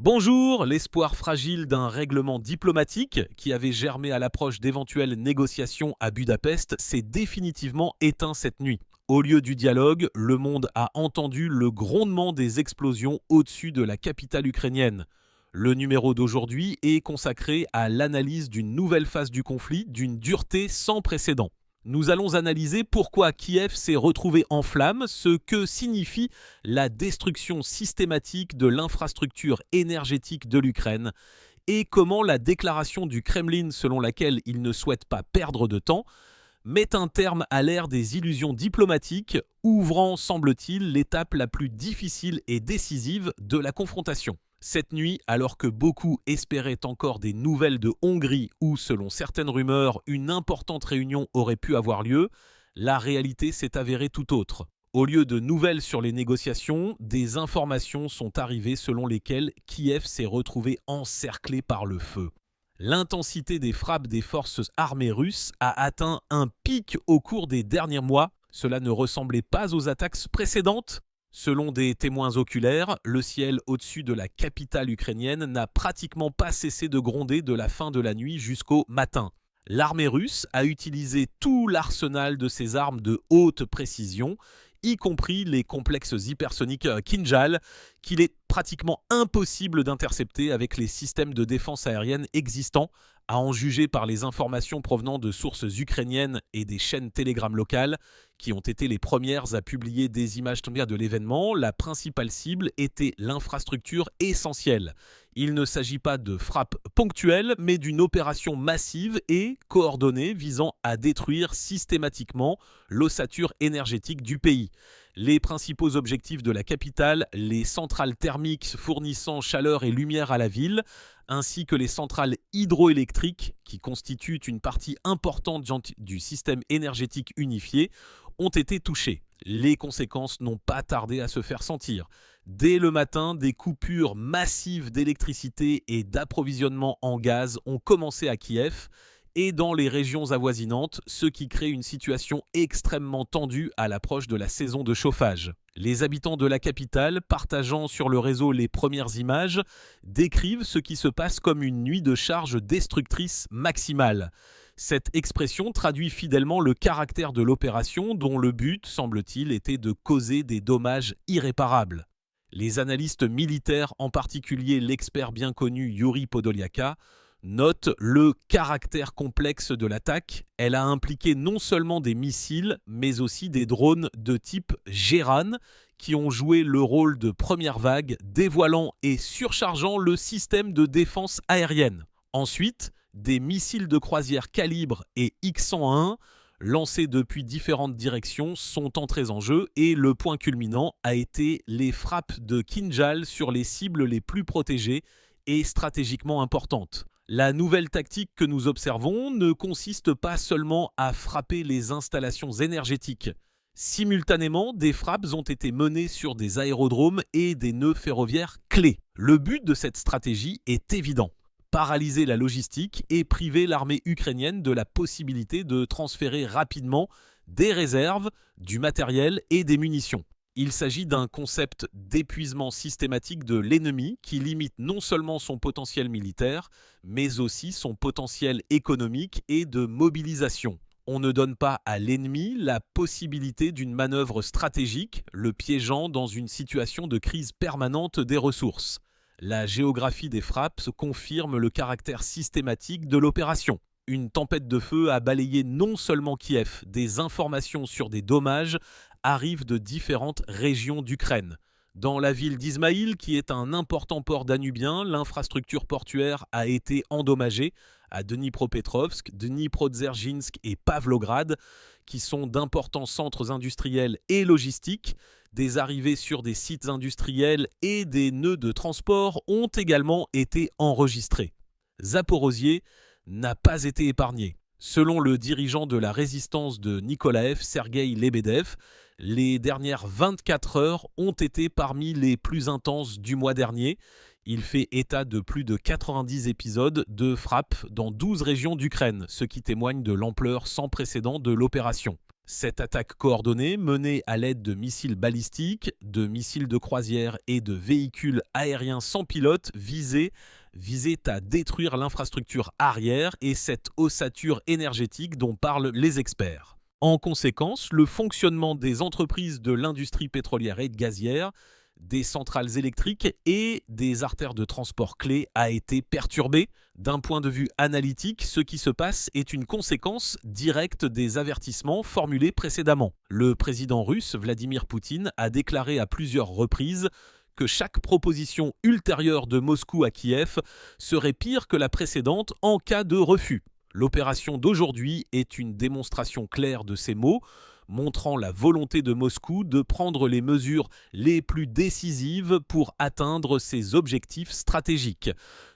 Bonjour, l'espoir fragile d'un règlement diplomatique qui avait germé à l'approche d'éventuelles négociations à Budapest s'est définitivement éteint cette nuit. Au lieu du dialogue, le monde a entendu le grondement des explosions au-dessus de la capitale ukrainienne. Le numéro d'aujourd'hui est consacré à l'analyse d'une nouvelle phase du conflit d'une dureté sans précédent. Nous allons analyser pourquoi Kiev s'est retrouvé en flammes, ce que signifie la destruction systématique de l'infrastructure énergétique de l'Ukraine et comment la déclaration du Kremlin selon laquelle il ne souhaite pas perdre de temps met un terme à l'ère des illusions diplomatiques, ouvrant, semble-t-il, l'étape la plus difficile et décisive de la confrontation. Cette nuit, alors que beaucoup espéraient encore des nouvelles de Hongrie où, selon certaines rumeurs, une importante réunion aurait pu avoir lieu, la réalité s'est avérée tout autre. Au lieu de nouvelles sur les négociations, des informations sont arrivées selon lesquelles Kiev s'est retrouvé encerclé par le feu. L'intensité des frappes des forces armées russes a atteint un pic au cours des derniers mois. Cela ne ressemblait pas aux attaques précédentes. Selon des témoins oculaires, le ciel au-dessus de la capitale ukrainienne n'a pratiquement pas cessé de gronder de la fin de la nuit jusqu'au matin. L'armée russe a utilisé tout l'arsenal de ses armes de haute précision, y compris les complexes hypersoniques Kinjal, qu'il est pratiquement impossible d'intercepter avec les systèmes de défense aérienne existants, à en juger par les informations provenant de sources ukrainiennes et des chaînes Telegram locales, qui ont été les premières à publier des images de l'événement. La principale cible était l'infrastructure essentielle. Il ne s'agit pas de frappes ponctuelles, mais d'une opération massive et coordonnée visant à détruire systématiquement l'ossature énergétique du pays. Les principaux objectifs de la capitale, les centrales thermiques fournissant chaleur et lumière à la ville, ainsi que les centrales hydroélectriques, qui constituent une partie importante du système énergétique unifié, ont été touchés. Les conséquences n'ont pas tardé à se faire sentir. Dès le matin, des coupures massives d'électricité et d'approvisionnement en gaz ont commencé à Kiev et dans les régions avoisinantes, ce qui crée une situation extrêmement tendue à l'approche de la saison de chauffage. Les habitants de la capitale, partageant sur le réseau les premières images, décrivent ce qui se passe comme une nuit de charge destructrice maximale. Cette expression traduit fidèlement le caractère de l'opération dont le but, semble-t-il, était de causer des dommages irréparables. Les analystes militaires, en particulier l'expert bien connu Yuri Podoliaka, notent le caractère complexe de l'attaque. Elle a impliqué non seulement des missiles, mais aussi des drones de type Geran, qui ont joué le rôle de première vague, dévoilant et surchargeant le système de défense aérienne. Ensuite, des missiles de croisière Calibre et X-101, lancés depuis différentes directions, sont entrés en jeu et le point culminant a été les frappes de Kinjal sur les cibles les plus protégées et stratégiquement importantes. La nouvelle tactique que nous observons ne consiste pas seulement à frapper les installations énergétiques. Simultanément, des frappes ont été menées sur des aérodromes et des nœuds ferroviaires clés. Le but de cette stratégie est évident: paralyser la logistique et priver l'armée ukrainienne de la possibilité de transférer rapidement des réserves, du matériel et des munitions. Il s'agit d'un concept d'épuisement systématique de l'ennemi qui limite non seulement son potentiel militaire, mais aussi son potentiel économique et de mobilisation. On ne donne pas à l'ennemi la possibilité d'une manœuvre stratégique, le piégeant dans une situation de crise permanente des ressources. La géographie des frappes confirme le caractère systématique de l'opération. Une tempête de feu a balayé non seulement Kiev, des informations sur des dommages arrivent de différentes régions d'Ukraine. Dans la ville d'Izmaïl, qui est un important port danubien, l'infrastructure portuaire a été endommagée à Dnipropetrovsk, Dniprodzerzhinsk et Pavlograd, qui sont d'importants centres industriels et logistiques. Des arrivées sur des sites industriels et des nœuds de transport ont également été enregistrés. Zaporozier n'a pas été épargné. Selon le dirigeant de la résistance de Nikolaev, Sergueï Lebedev, les dernières 24 heures ont été parmi les plus intenses du mois dernier. Il fait état de plus de 90 épisodes de frappes dans 12 régions d'Ukraine, ce qui témoigne de l'ampleur sans précédent de l'opération. Cette attaque coordonnée, menée à l'aide de missiles balistiques, de missiles de croisière et de véhicules aériens sans pilote, visait à détruire l'infrastructure arrière et cette ossature énergétique dont parlent les experts. En conséquence, le fonctionnement des entreprises de l'industrie pétrolière et gazière, des centrales électriques et des artères de transport clés a été perturbé. D'un point de vue analytique, ce qui se passe est une conséquence directe des avertissements formulés précédemment. Le président russe Vladimir Poutine a déclaré à plusieurs reprises que chaque proposition ultérieure de Moscou à Kiev serait pire que la précédente en cas de refus. L'opération d'aujourd'hui est une démonstration claire de ces mots, montrant la volonté de Moscou de prendre les mesures les plus décisives pour atteindre ses objectifs stratégiques.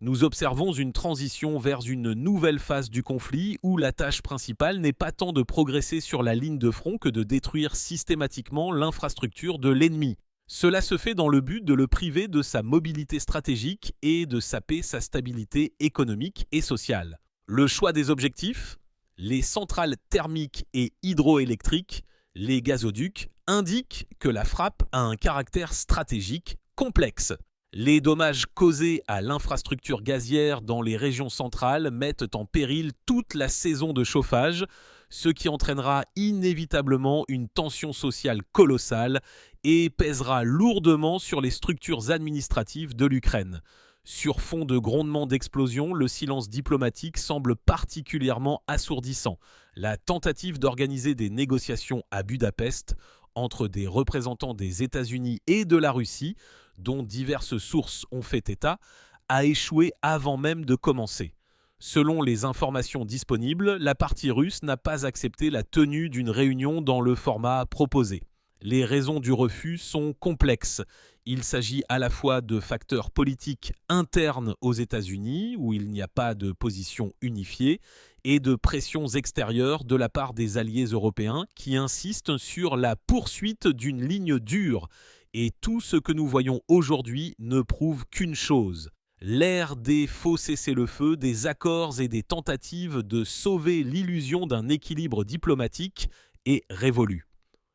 Nous observons une transition vers une nouvelle phase du conflit où la tâche principale n'est pas tant de progresser sur la ligne de front que de détruire systématiquement l'infrastructure de l'ennemi. Cela se fait dans le but de le priver de sa mobilité stratégique et de saper sa stabilité économique et sociale. Le choix des objectifs, les centrales thermiques et hydroélectriques, les gazoducs, indiquent que la frappe a un caractère stratégique complexe. Les dommages causés à l'infrastructure gazière dans les régions centrales mettent en péril toute la saison de chauffage, ce qui entraînera inévitablement une tension sociale colossale et pèsera lourdement sur les structures administratives de l'Ukraine. Sur fond de grondements d'explosion, le silence diplomatique semble particulièrement assourdissant. La tentative d'organiser des négociations à Budapest entre des représentants des États-Unis et de la Russie, dont diverses sources ont fait état, a échoué avant même de commencer. Selon les informations disponibles, la partie russe n'a pas accepté la tenue d'une réunion dans le format proposé. Les raisons du refus sont complexes. Il s'agit à la fois de facteurs politiques internes aux États-Unis, où il n'y a pas de position unifiée, et de pressions extérieures de la part des alliés européens qui insistent sur la poursuite d'une ligne dure. Et tout ce que nous voyons aujourd'hui ne prouve qu'une chose. L'ère des faux cessez-le-feu, des accords et des tentatives de sauver l'illusion d'un équilibre diplomatique est révolue.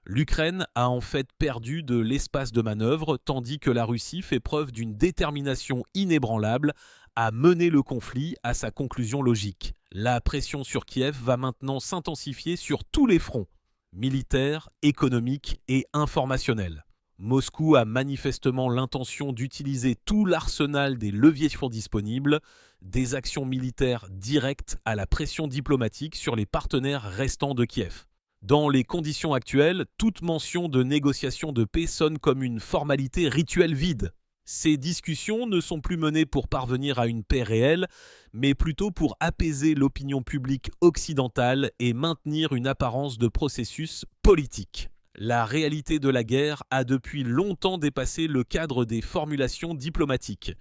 L'Ukraine a en fait perdu de l'espace de manœuvre, tandis que la Russie fait preuve d'une détermination inébranlable à mener le conflit à sa conclusion logique. La pression sur Kiev va maintenant s'intensifier sur tous les fronts, militaires, économiques et informationnels. Moscou a manifestement l'intention d'utiliser tout l'arsenal des leviers disponibles, des actions militaires directes à la pression diplomatique sur les partenaires restants de Kiev. Dans les conditions actuelles, toute mention de négociation de paix sonne comme une formalité rituelle vide. Ces discussions ne sont plus menées pour parvenir à une paix réelle, mais plutôt pour apaiser l'opinion publique occidentale et maintenir une apparence de processus politique. La réalité de la guerre a depuis longtemps dépassé le cadre des formulations diplomatiques.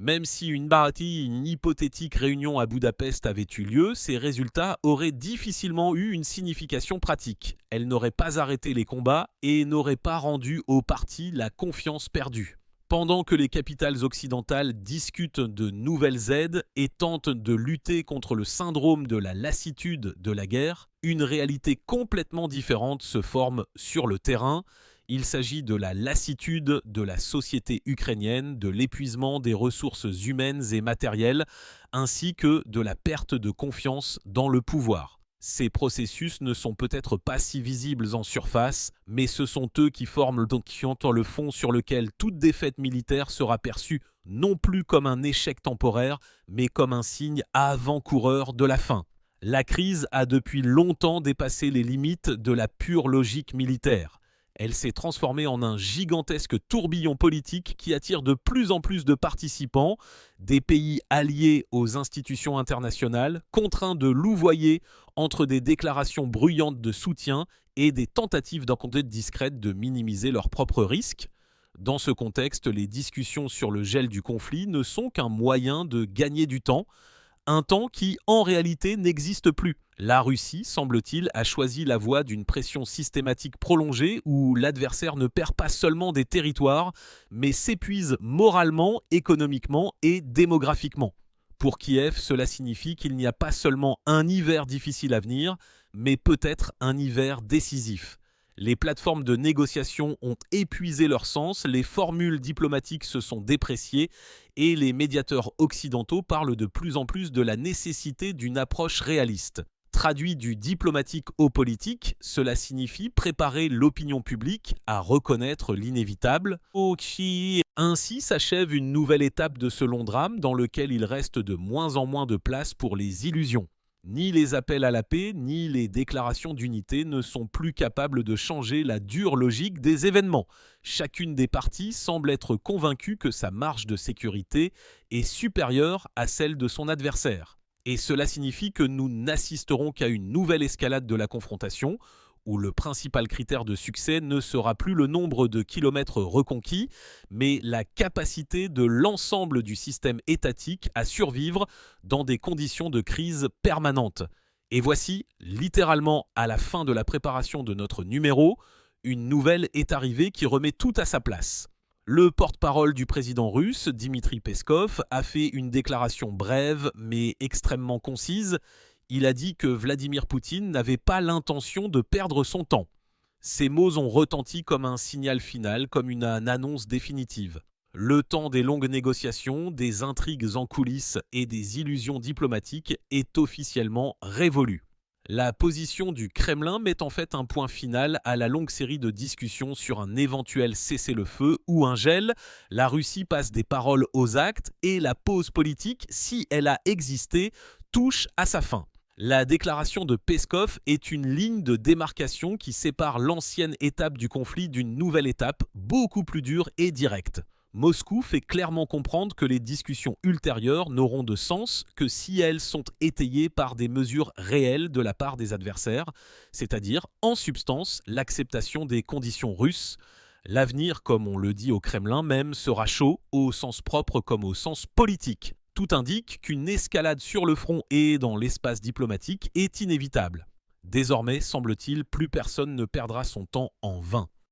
Même si une hypothétique réunion à Budapest avait eu lieu, ces résultats auraient difficilement eu une signification pratique. Elle n'aurait pas arrêté les combats et n'aurait pas rendu aux parties la confiance perdue. Pendant que les capitales occidentales discutent de nouvelles aides et tentent de lutter contre le syndrome de la lassitude de la guerre, une réalité complètement différente se forme sur le terrain. Il s'agit de la lassitude de la société ukrainienne, de l'épuisement des ressources humaines et matérielles, ainsi que de la perte de confiance dans le pouvoir. Ces processus ne sont peut-être pas si visibles en surface, mais ce sont eux qui forment le fond sur lequel toute défaite militaire sera perçue non plus comme un échec temporaire, mais comme un signe avant-coureur de la fin. La crise a depuis longtemps dépassé les limites de la pure logique militaire. Elle s'est transformée en un gigantesque tourbillon politique qui attire de plus en plus de participants, des pays alliés aux institutions internationales, contraints de louvoyer entre des déclarations bruyantes de soutien et des tentatives d'encontre discrètes de minimiser leurs propres risques. Dans ce contexte, les discussions sur le gel du conflit ne sont qu'un moyen de gagner du temps, un temps qui, en réalité, n'existe plus. La Russie, semble-t-il, a choisi la voie d'une pression systématique prolongée où l'adversaire ne perd pas seulement des territoires, mais s'épuise moralement, économiquement et démographiquement. Pour Kiev, cela signifie qu'il n'y a pas seulement un hiver difficile à venir, mais peut-être un hiver décisif. Les plateformes de négociation ont épuisé leur sens, les formules diplomatiques se sont dépréciées et les médiateurs occidentaux parlent de plus en plus de la nécessité d'une approche réaliste. Traduit du diplomatique au politique, cela signifie préparer l'opinion publique à reconnaître l'inévitable. Ainsi s'achève une nouvelle étape de ce long drame dans lequel il reste de moins en moins de place pour les illusions. Ni les appels à la paix, ni les déclarations d'unité ne sont plus capables de changer la dure logique des événements. Chacune des parties semble être convaincue que sa marge de sécurité est supérieure à celle de son adversaire. Et cela signifie que nous n'assisterons qu'à une nouvelle escalade de la confrontation, où le principal critère de succès ne sera plus le nombre de kilomètres reconquis, mais la capacité de l'ensemble du système étatique à survivre dans des conditions de crise permanentes. Et voici, littéralement à la fin de la préparation de notre numéro, une nouvelle est arrivée qui remet tout à sa place. Le porte-parole du président russe, Dmitri Peskov, a fait une déclaration brève mais extrêmement concise. Il a dit que Vladimir Poutine n'avait pas l'intention de perdre son temps. Ces mots ont retenti comme un signal final, comme une annonce définitive. Le temps des longues négociations, des intrigues en coulisses et des illusions diplomatiques est officiellement révolu. La position du Kremlin met en fait un point final à la longue série de discussions sur un éventuel cessez-le-feu ou un gel. La Russie passe des paroles aux actes et la pause politique, si elle a existé, touche à sa fin. La déclaration de Peskov est une ligne de démarcation qui sépare l'ancienne étape du conflit d'une nouvelle étape, beaucoup plus dure et directe. Moscou fait clairement comprendre que les discussions ultérieures n'auront de sens que si elles sont étayées par des mesures réelles de la part des adversaires, c'est-à-dire, en substance, l'acceptation des conditions russes. L'avenir, comme on le dit au Kremlin même, sera chaud, au sens propre comme au sens politique. Tout indique qu'une escalade sur le front et dans l'espace diplomatique est inévitable. Désormais, semble-t-il, plus personne ne perdra son temps en vain.